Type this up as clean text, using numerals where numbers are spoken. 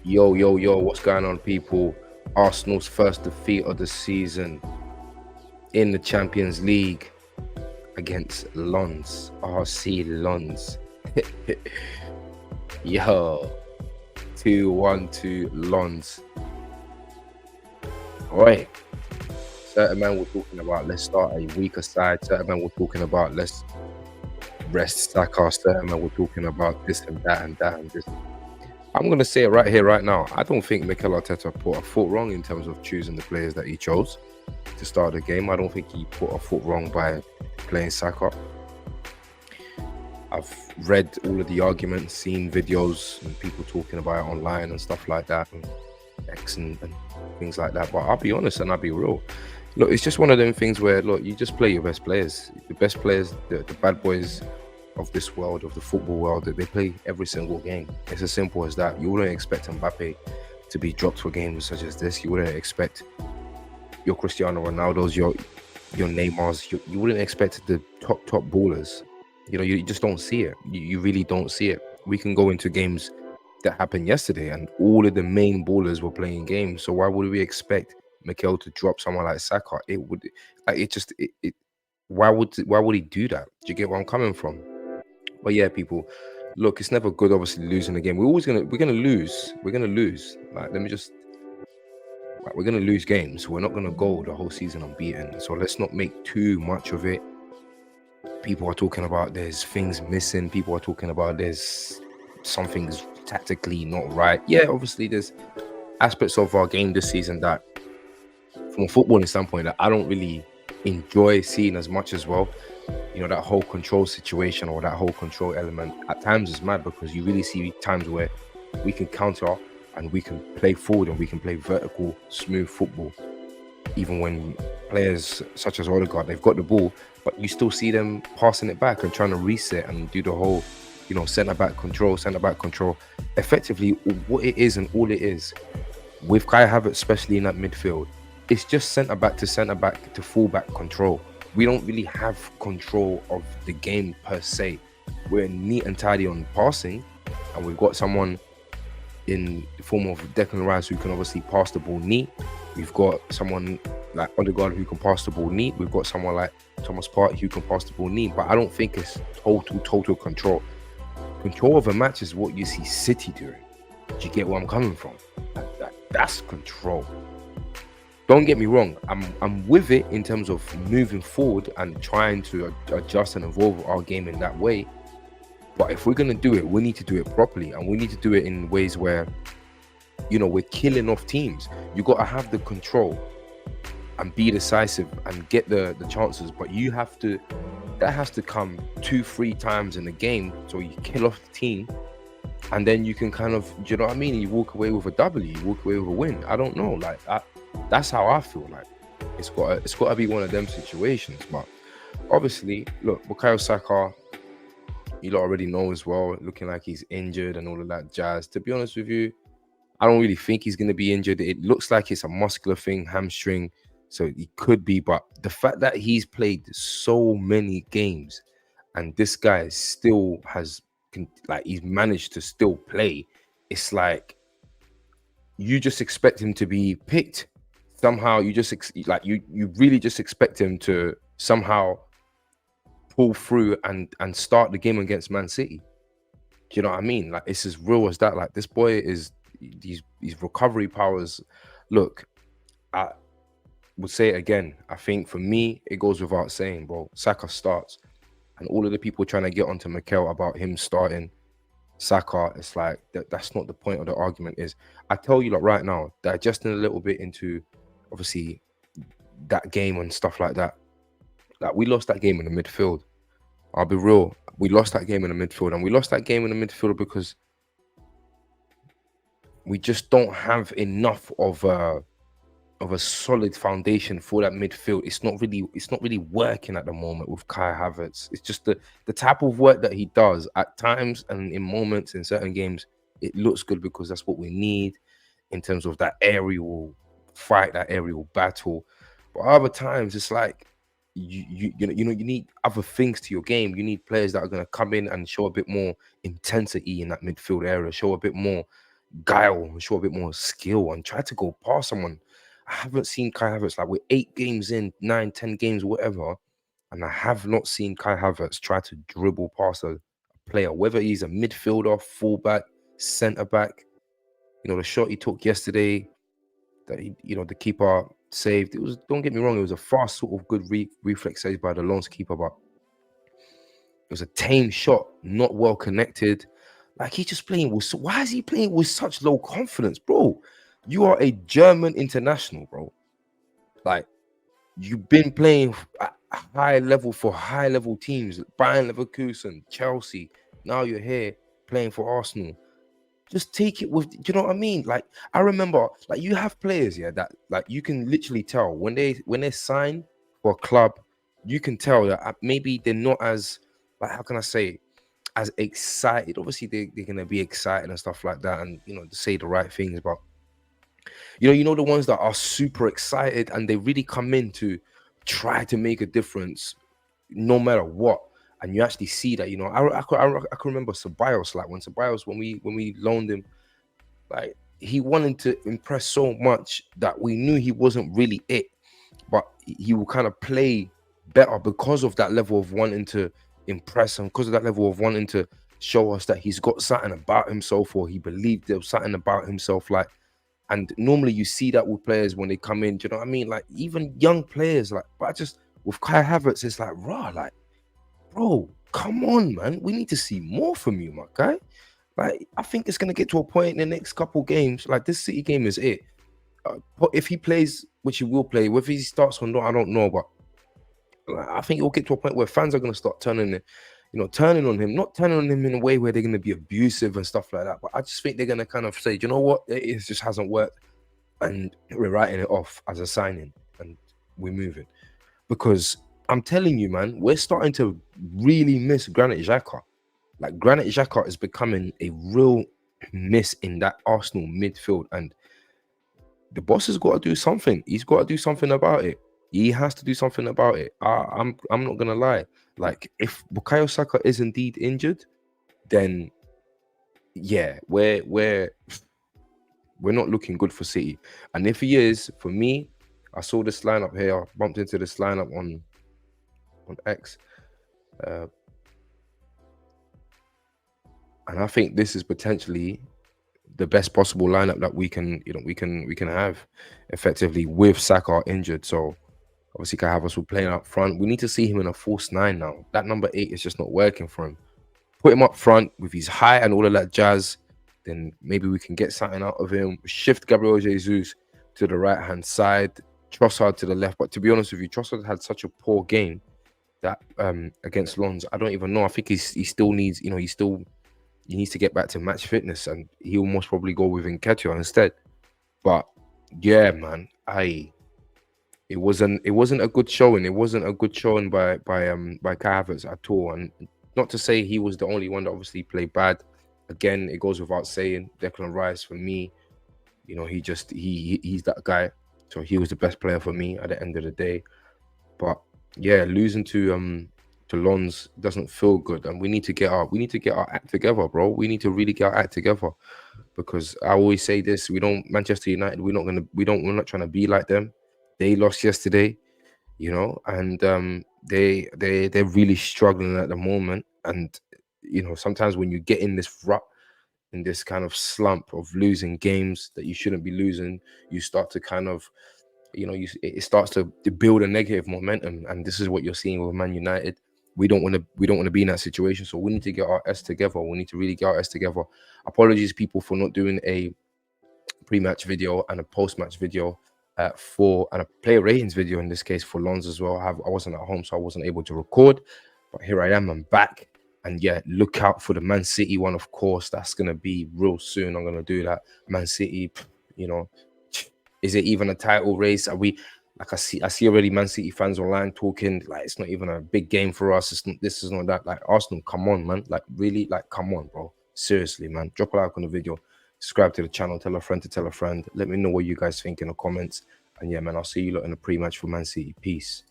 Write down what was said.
Yo, yo, yo, what's going on, people? Arsenal's first defeat of the season in the Champions League against Lens, RC Lens. Yo, 2-1 to Lens. Oi, certain man we're talking about, let's start a weaker side. Certain man we're talking about, let's rest Saka. Certain man we're talking about this and that and that and this. I'm going to say it right here, right now. I don't think Mikel Arteta put a foot wrong in terms of choosing the players that he chose to start the game. I don't think he put a foot wrong by playing Saka. I've read all of the arguments, seen videos and people talking about it online and stuff like that, and X and things like that. But I'll be honest and I'll be real. Look, it's just one of them things where, look, you just play your best players. The best players, the bad boys of this world, of the football world, that they play every single game. It's as simple as that. You wouldn't expect Mbappe to be dropped for games such as this. You wouldn't expect your Cristiano Ronaldo's, your Neymar's. You wouldn't expect the top ballers. You just don't see it. You really don't see it. We can go into games that happened yesterday, and all of the main ballers were playing games. So why would we expect Mikel to drop someone like Saka? It would, like, why would he do that? Do you get where I'm coming from? But yeah, people, look, it's never good, obviously, losing a game. We're gonna lose. We're gonna lose. We're gonna lose games. We're not gonna go the whole season unbeaten. So let's not make too much of it. People are talking about there's things missing. People are talking about there's something's tactically not right. Yeah, obviously there's aspects of our game this season that, from a footballing standpoint, that I don't really enjoy seeing as much as well. That whole control situation or that whole control element at times is mad, because you really see times where we can counter and we can play forward and we can play vertical, smooth football. Even when players such as Odegaard, they've got the ball, but you still see them passing it back and trying to reset and do the whole, centre-back control. Effectively, what it is and all it is, with Kai Havertz, especially in that midfield, it's just centre-back to full-back control. We don't really have control of the game per se. We're neat and tidy on passing, and we've got someone in the form of Declan Rice who can obviously pass the ball neat. We've got someone like Odegaard who can pass the ball neat. We've got someone like Thomas Partey who can pass the ball neat. But I don't think it's total control. Control of a match is what you see City doing. Do you get where I'm coming from? That's control. Don't get me wrong, I'm with it in terms of moving forward and trying to adjust and evolve our game in that way. But if we're going to do it, we need to do it properly, and we need to do it in ways where, we're killing off teams. You got to have the control and be decisive and get the chances, but that has to come 2-3 times in the game, so you kill off the team, and then you can kind of, do you know what I mean? You walk away with a W, you walk away with a win. I don't know, that's how I feel. Like, it's got to be one of them situations. But obviously, look, Bukayo Saka, you lot already know as well, looking like he's injured and all of that jazz. To be honest with you, I don't really think he's going to be injured. It looks like it's a muscular thing, hamstring, so he could be. But the fact that he's played so many games and this guy still he's managed to still play, it's like you just expect him to be picked somehow. You really just expect him to somehow pull through and start the game against Man City. Do you know what I mean? Like, it's as real as that. Like, this boy is these recovery powers. Look, I would say it again. I think for me, it goes without saying, bro. Saka starts, and all of the people trying to get onto Mikel about him starting Saka, it's like that's not the point of the argument. Is, I tell you, like, right now, digesting a little bit into obviously that game and stuff like that. Like, we lost that game in the midfield. I'll be real. We lost that game in the midfield, and we lost that game in the midfield because we just don't have enough of a solid foundation for that midfield. It's not really working at the moment with Kai Havertz. It's just the type of work that he does at times and in moments in certain games. It looks good because that's what we need in terms of that aerial fight, that aerial battle. But other times, it's like you need other things to your game. You need players that are going to come in and show a bit more intensity in that midfield area, show a bit more, guile and show a bit more skill and try to go past someone. I haven't seen Kai Havertz, like, we're 8 games in, 9, 10 games, whatever, and I have not seen Kai Havertz try to dribble past a player, whether he's a midfielder, fullback, centre back. The shot he took yesterday that the keeper saved. It was, don't get me wrong, it was a fast sort of good reflex save by the Lens keeper, but it was a tame shot, not well connected. Like, he's just playing with. Why is he playing with such low confidence, bro? You are a German international, bro. Like, you've been playing at a high level for high level teams, Bayern Leverkusen, Chelsea. Now you're here playing for Arsenal. Just take it with, do you know what I mean? Like, I remember, like, you have players, yeah, that, like, you can literally tell when they sign for a club, you can tell that maybe they're not as, like, how can I say, as excited. Obviously, they're gonna be excited and stuff like that, and to say the right things, but the ones that are super excited and they really come in to try to make a difference no matter what. And you actually see that, I can remember Ceballos, like, when we loaned him, like, he wanted to impress so much that we knew he wasn't really it, but he will kind of play better because of that level of wanting to impress and because of that level of wanting to show us that he's got something about himself, or he believed there was something about himself. Like, and normally you see that with players when they come in, do you know what I mean? Like, even young players, like, but I just, with Kai Havertz, it's like, raw, like, bro, come on, man. We need to see more from you, my guy. Like, I think it's gonna get to a point in the next couple games. Like, this City game is it. If he plays, which he will play, whether he starts or not, I don't know. But like, I think it will get to a point where fans are gonna start turning on him. Not turning on him in a way where they're gonna be abusive and stuff like that. But I just think they're gonna kind of say, you know what, it just hasn't worked, and we're writing it off as a signing, and we're moving. Because I'm telling you, man, we're starting to really miss Granit Xhaka. Like, Granit Xhaka is becoming a real miss in that Arsenal midfield, and the boss has got to do something. He's got to do something about it. He has to do something about it. I'm not gonna lie. Like, if Bukayo Saka is indeed injured, then yeah, we're not looking good for City. And if he is, for me, I saw this lineup here. I bumped into this lineup on X. And I think this is potentially the best possible lineup that we can have effectively with Saka injured. So obviously Kai Havertz will play up front. We need to see him in a false 9 now. That number 8 is just not working for him. Put him up front with his height and all of that jazz, then maybe we can get something out of him. Shift Gabriel Jesus to the right-hand side, Trossard to the left. But to be honest with you, Trossard had such a poor game that against Lens, I don't even know. I think he still needs, he needs to get back to match fitness, and he'll most probably go with Nketiah instead. But yeah, man, it wasn't a good showing. It wasn't a good showing by Kai Havertz at all. And not to say he was the only one that obviously played bad. Again, it goes without saying, Declan Rice, for me, he's that guy. So he was the best player for me at the end of the day. But yeah, losing to Lens doesn't feel good, and we need to get our act together, bro. We need to really get our act together, because I always say this: Manchester United, we're not trying to be like them. They lost yesterday, and they're really struggling at the moment. And sometimes when you get in this rut, in this kind of slump of losing games that you shouldn't be losing, you start to kind of it starts to build a negative momentum, and this is what you're seeing with Man United. We don't want to be in that situation, so we need to get our S together. We need to really get our S together. Apologies, people, for not doing a pre-match video and a post-match video and a player ratings video in this case for Lens as well. I wasn't at home, so I wasn't able to record, but here I am. I'm back, and yeah, look out for the Man City one. Of course, that's gonna be real soon. I'm gonna do that. Man City, is it even a title race? Are we, like, I see already Man City fans online talking like it's not even a big game for us. This is not that. Like, Arsenal, come on, man. Like, really, like, come on, bro. Seriously, man. Drop a like on the video, subscribe to the channel, tell a friend to tell a friend. Let me know what you guys think in the comments. And yeah, man, I'll see you lot in the pre-match for Man City. Peace.